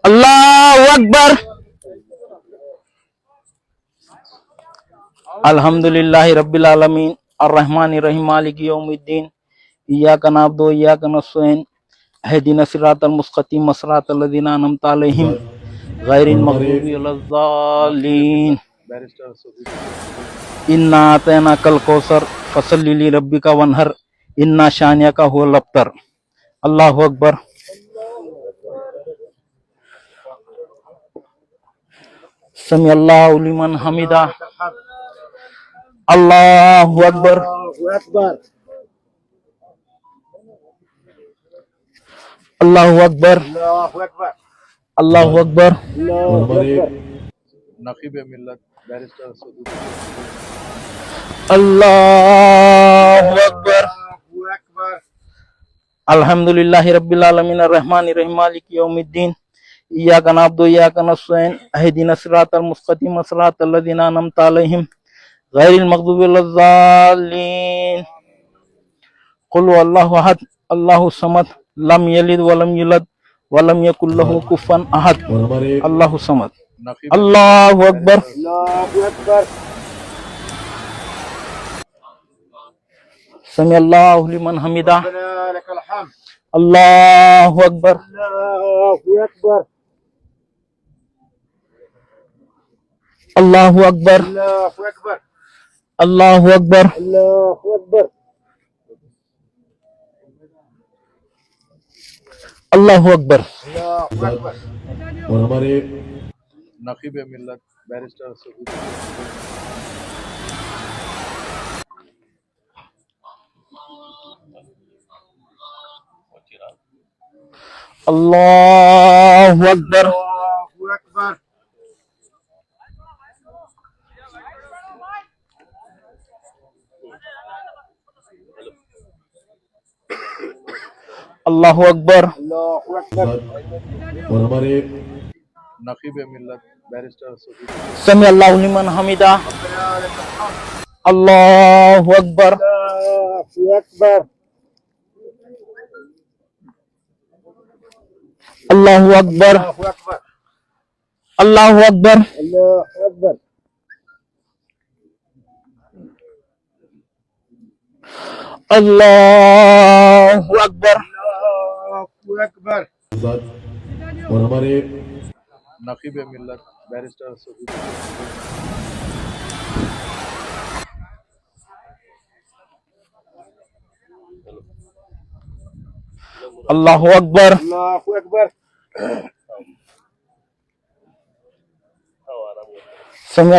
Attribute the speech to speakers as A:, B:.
A: अल्लाहु अकबर। अल्हम्दुलिल्लाहि रब्बिल आलमीन अर्रहमानिर रहीम मालिकि यौमिद्दीन इय्याका नअबुदु व इय्याका नस्तईन इहदिनस सिरातल मुस्तकीम सिरातल लज़ीना अनअमता अलैहिम गैरिल मग़दूबि वलज़्ज़ालीन। इन्ना अतैनाकल कौसर फसल्लि लिरब्बिका वन्हर इन्ना शानियका हुवल अब्तर। अल्लाहु अकबर। समी अल्लाहु लिमन हमिदा। अल्लाहु अकबर। अल्लाहु अकबर। अल्लाहु अकबर।
B: नकीब मिल्लत बैरिस्टर सऊदी।
A: अल्लाहु अकबर। अल्हम्दुलिल्लाहि रब्बिल आलमीन अर्रहमानिर रहीम मालिकि यौमिद्दीन इय्याका नअबुदु व इय्याका नस्तईन इहदिनस सिरातल मुस्तकीम सिरातल लज़ीना अनअमता अलैहिम गैरिल मग़दूबि वलज़्ज़ालीन। कुल हुवल्लाहु अहद अल्लाहु समद लम यलिद वलम यूलद वलम यकुल लहू कुफुवन अहद। अल्लाहु समद। अल्लाहु अकबर। समी अल्लाहु लिमन हमिदा। अल्लाहु अकबर। अल्लाहु अकबर। अल्लाहु अकबर। अल्लाहु अकबर।
B: और हमारे नकीब मिल्लत बैरिस्टर सऊदी।
A: अल्लाहु अकबर। अल्लाहु अकबर।
B: और हमारे नकीब मिल्लत बैरिस्टर सऊदी।
A: समी अल्लाहु लिमन हमिदा। अल्लाहु अकबर। अल्लाहु अकबर। अल्लाहु अकबर। अल्लाहु अकबर।
B: और हमारे नकीब मिल्लत बैरिस्टर सऊदी।
A: अल्लाहु अकबर। समी